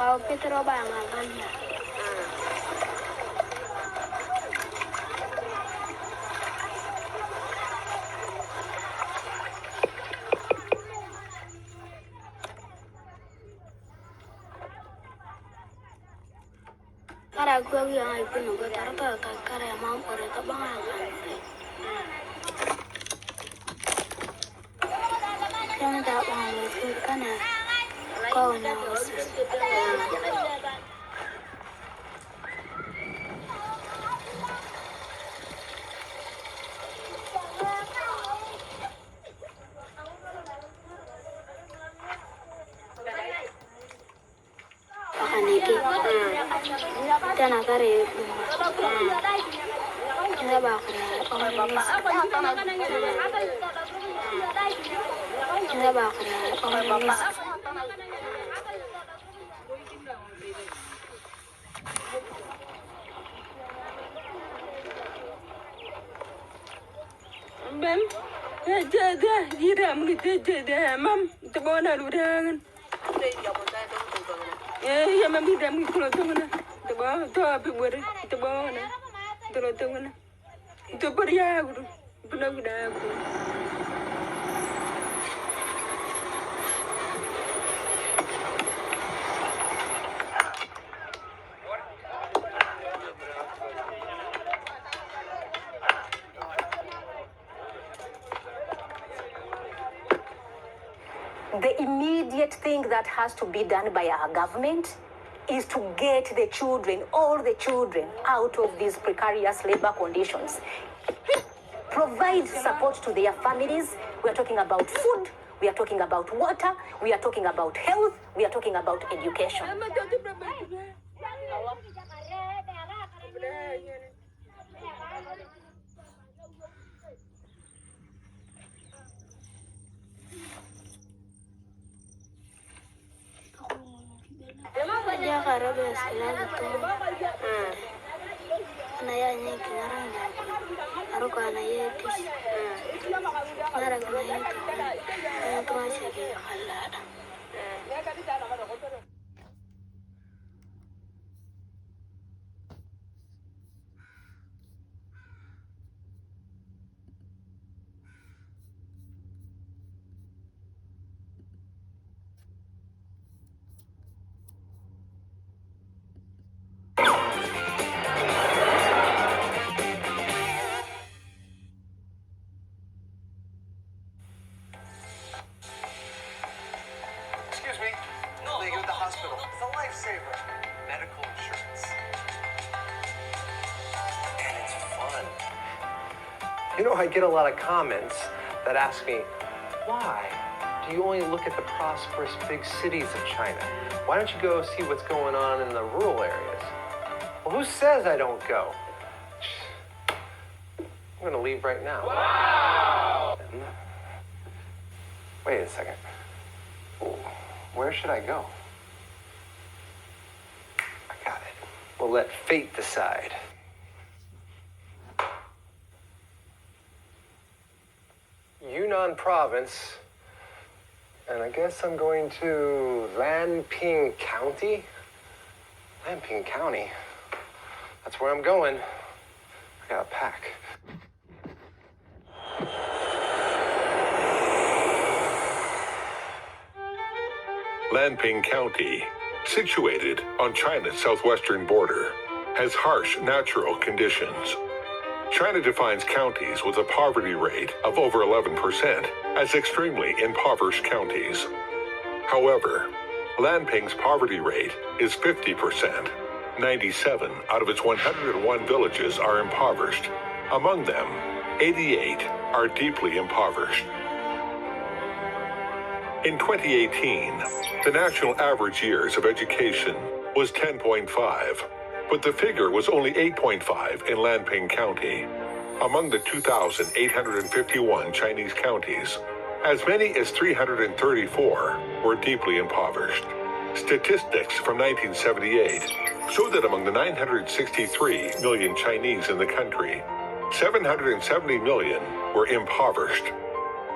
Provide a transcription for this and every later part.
Kau Petro bangan banyak. Kara gua yang ibu nunggu taruh kara mampu itu bangan. Yang tak bangan itu kan kau nyawas. Akaniki, jangan kare, jangan bakar, jangan bakar, Ben, jaga jiram gitu jaga mam, tebona ludangan. Ya mam jiram gitu loh tebona, tebona, tuh apa buat tebona, tuh tebona, itu pria guru, benar benar guru. The immediate thing that has to be done by our government is to get the children, all the children, out of these precarious labor conditions. Provide support to their families. We are talking about food, we are talking about water, we are talking about health, we are talking about education. Dia kara bersila itu. Anaknya kemarin baru anaknya itu. Kemarin anaknya itu masih halal. It's a lifesaver. Medical insurance. And it's fun. You know, I get a lot of comments that ask me, why do you only look at the prosperous big cities of China? Why don't you go see what's going on in the rural areas? Well, who says I don't go? I'm going to leave right now. Wow! Wait a second. Where should I go? I got it. We'll let fate decide. Yunnan province, and I guess I'm going to Lanping County. Lanping County? That's where I'm going. I gotta pack. Lanping County, situated on China's southwestern border, has harsh natural conditions. China defines counties with a poverty rate of over 11% as extremely impoverished counties. However, Lanping's poverty rate is 50%. 97 out of its 101 villages are impoverished. Among them, 88 are deeply impoverished. In 2018, the national average years of education was 10.5, but the figure was only 8.5 in Lanping County. Among the 2,851 Chinese counties, as many as 334 were deeply impoverished. Statistics from 1978 show that among the 963 million Chinese in the country, 770 million were impoverished.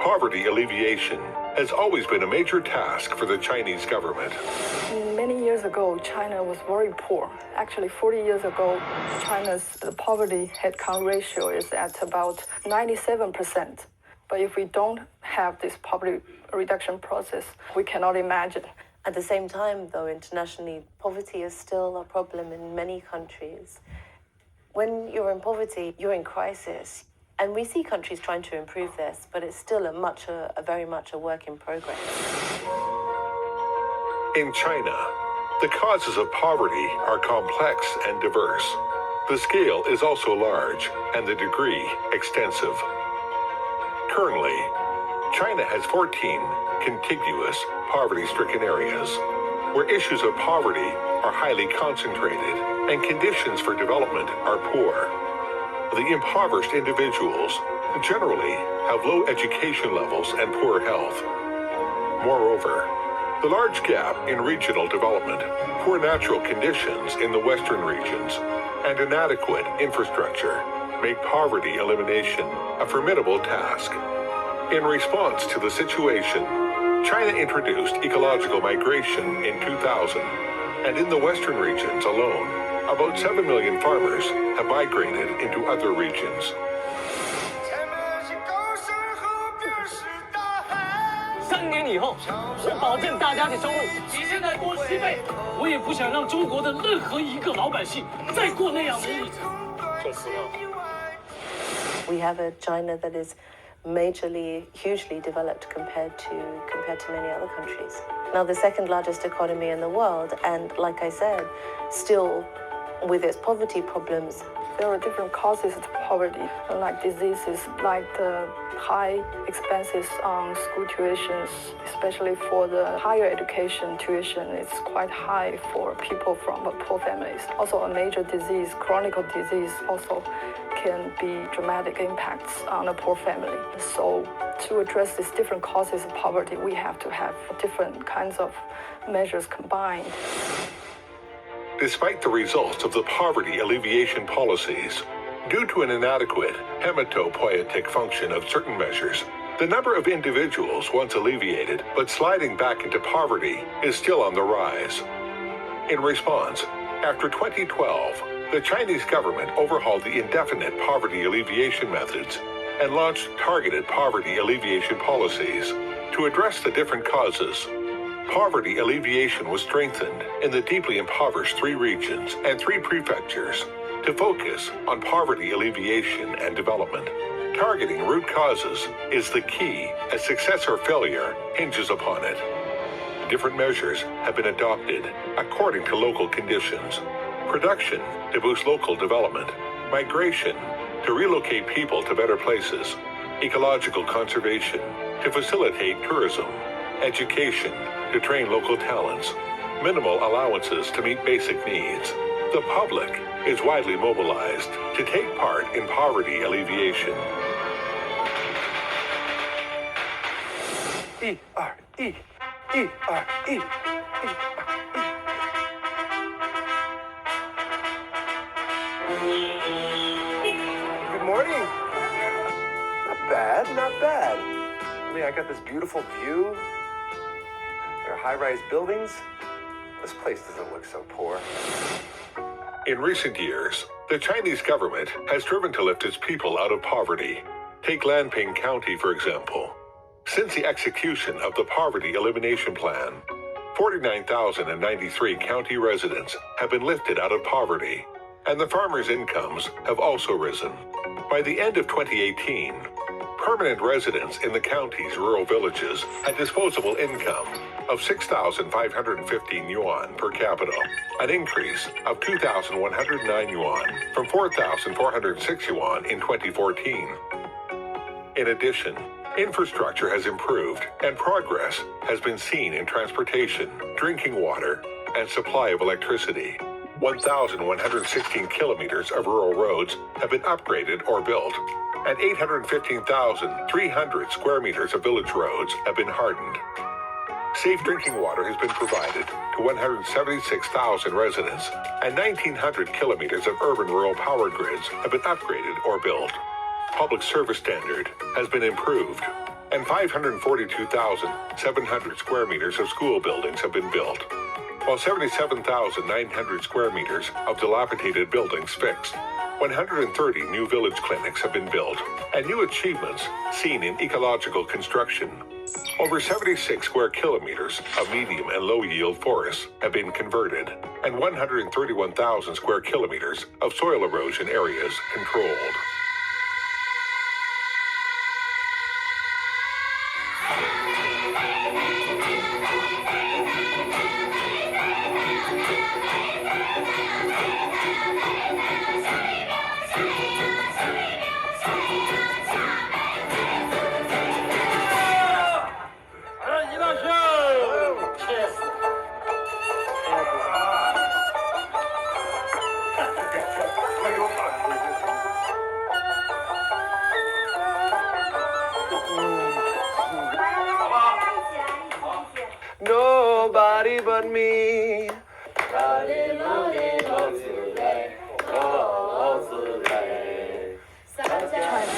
Poverty alleviation has always been a major task for the Chinese government. Many years years ago, China was very poor. Actually, 40 years ago, China's poverty headcount ratio is at about 97%. But if we don't have this poverty reduction process, we cannot imagine. At the same time, though, internationally, poverty is still a problem in many countries. When you're in poverty, you're in crisis. And we see countries trying to improve this, but it's still very much a work in progress. In China, the causes of poverty are complex and diverse. The scale is also large and the degree extensive. Currently, China has 14 contiguous poverty-stricken areas where issues of poverty are highly concentrated and conditions for development are poor. The impoverished individuals generally have low education levels and poor health. Moreover, the large gap in regional development, poor natural conditions in the western regions, and inadequate infrastructure make poverty elimination a formidable task. In response to the situation, China introduced ecological migration in 2000, and in the western regions alone, about 7 million farmers have migrated into other regions. 3年以后，我保证大家的收入比现在多10倍。我也不想让中国的任何一个老百姓再过那样的日子。 We have a China that is majorly, hugely developed compared to many other countries. Now, the second largest economy in the world, and like I said, still with its poverty problems. There are different causes of poverty, like diseases, like the high expenses on school tuitions, especially for the higher education tuition. It's quite high for people from poor families. Also, a major disease, chronic disease, also can be dramatic impacts on a poor family. So to address these different causes of poverty, we have to have different kinds of measures combined. Despite the results of the poverty alleviation policies, due to an inadequate hematopoietic function of certain measures, the number of individuals once alleviated but sliding back into poverty is still on the rise. In response, after 2012, the Chinese government overhauled the indefinite poverty alleviation methods and launched targeted poverty alleviation policies to address the different causes. Poverty alleviation was strengthened in the deeply impoverished 3 regions and 3 prefectures to focus on poverty alleviation and development. Targeting root causes is the key, as success or failure hinges upon it. Different measures have been adopted according to local conditions. Production to boost local development, migration to relocate people to better places, ecological conservation to facilitate tourism, education to train local talents, minimal allowances to meet basic needs. The public is widely mobilized to take part in poverty alleviation. Good morning. Not bad, not bad. I mean, I got this beautiful view. There are high-rise buildings. This place doesn't look so poor. In recent years, the Chinese government has striven to lift its people out of poverty. Take Lanping County, for example. Since the execution of the Poverty Elimination Plan, 49,093 county residents have been lifted out of poverty, and the farmers' incomes have also risen. By the end of 2018, permanent residents in the county's rural villages had disposable income of 6,515 yuan per capita, an increase of 2,109 yuan from 4,406 yuan in 2014. In addition, infrastructure has improved and progress has been seen in transportation, drinking water, and supply of electricity. 1,116 kilometers of rural roads have been upgraded or built, and 815,300 square meters of village roads have been hardened. Safe drinking water has been provided to 176,000 residents, and 1,900 kilometers of urban-rural power grids have been upgraded or built. Public service standard has been improved, and 542,700 square meters of school buildings have been built. while 77,900 square meters of dilapidated buildings fixed. 130 new village clinics have been built, and new achievements seen in ecological construction. Over 76 square kilometers of medium and low-yield forests have been converted, and 131,000 square kilometers of soil erosion areas controlled. Nobody but me. China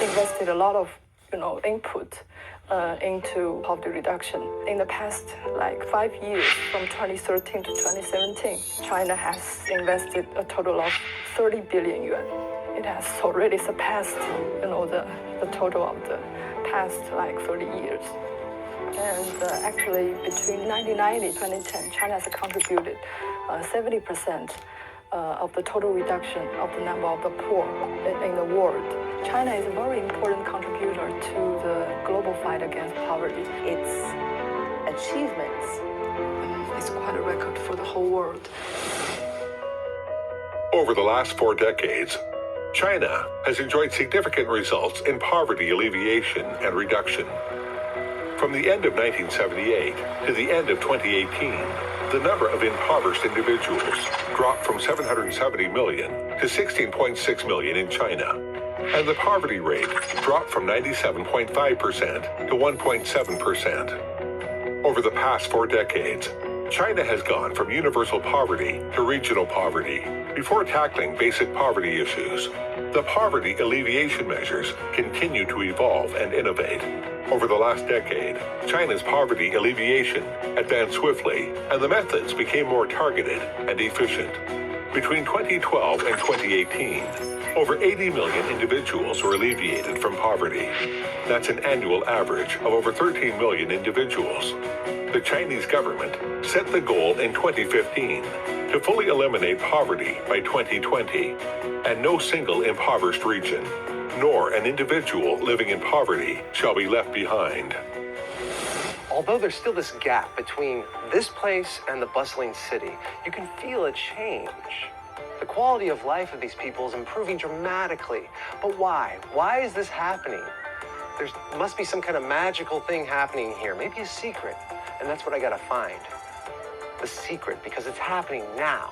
invested a lot of, input into poverty reduction. In the past, 5 years, from 2013 to 2017, China has invested a total of 30 billion yuan. It has already surpassed, the total of the past 30 years. And actually, between 1990 and 2010, China has contributed 70% of the total reduction of the number of the poor in the world. China is a very important contributor to the global fight against poverty. Its achievements. It's quite a record for the whole world. Over the last 4 decades, China has enjoyed significant results in poverty alleviation and reduction. From the end of 1978 to the end of 2018, the number of impoverished individuals dropped from 770 million to 16.6 million in China, and the poverty rate dropped from 97.5% to 1.7%. Over the past 4 decades, China has gone from universal poverty to regional poverty. Before tackling basic poverty issues, the poverty alleviation measures continue to evolve and innovate. Over the last decade, China's poverty alleviation advanced swiftly, and the methods became more targeted and efficient. Between 2012 and 2018, over 80 million individuals were alleviated from poverty. That's an annual average of over 13 million individuals. The Chinese government set the goal in 2015 to fully eliminate poverty by 2020, and no single impoverished region, nor an individual living in poverty, shall be left behind. Although there's still this gap between this place and the bustling city, you can feel a change. The quality of life of these people is improving dramatically. But why? Why is this happening? There must be some kind of magical thing happening here, maybe a secret. And that's what I gotta find. The secret, because it's happening now.